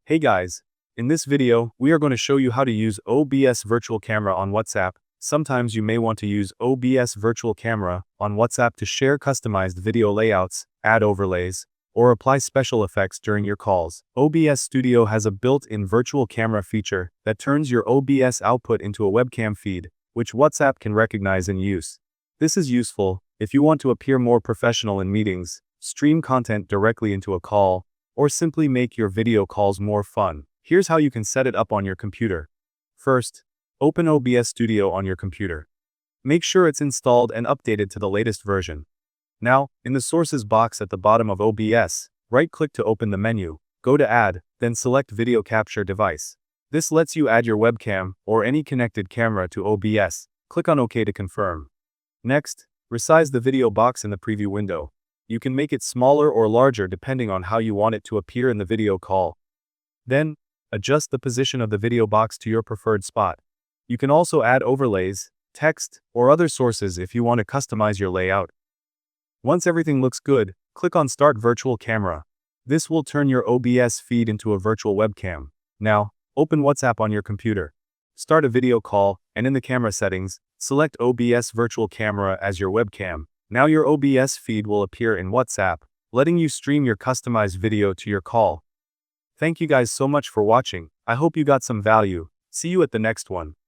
Hey guys, in this video, we are going to show you how to use OBS Virtual Camera on WhatsApp. Sometimes you may want to use OBS Virtual Camera on WhatsApp to share customized video layouts, add overlays, or apply special effects during your calls. OBS Studio has a built-in virtual camera feature that turns your OBS output into a webcam feed, which WhatsApp can recognize and use. This is useful if you want to appear more professional in meetings, stream content directly into a call, or simply make your video calls more fun. Here's how you can set it up on your computer. First, open OBS Studio on your computer. Make sure it's installed and updated to the latest version. Now, in the Sources box at the bottom of OBS, right-click to open the menu, go to Add, then select Video Capture Device. This lets you add your webcam or any connected camera to OBS. Click on OK to confirm. Next, resize the video box in the preview window. You can make it smaller or larger depending on how you want it to appear in the video call. Then, adjust the position of the video box to your preferred spot. You can also add overlays, text, or other sources if you want to customize your layout. Once everything looks good, click on Start Virtual Camera. This will turn your OBS feed into a virtual webcam. Now, open WhatsApp on your computer. Start a video call, and in the camera settings, select OBS Virtual Camera as your webcam. Now your OBS feed will appear in WhatsApp, letting you stream your customized video to your call. Thank you guys so much for watching. I hope you got some value. See you at the next one.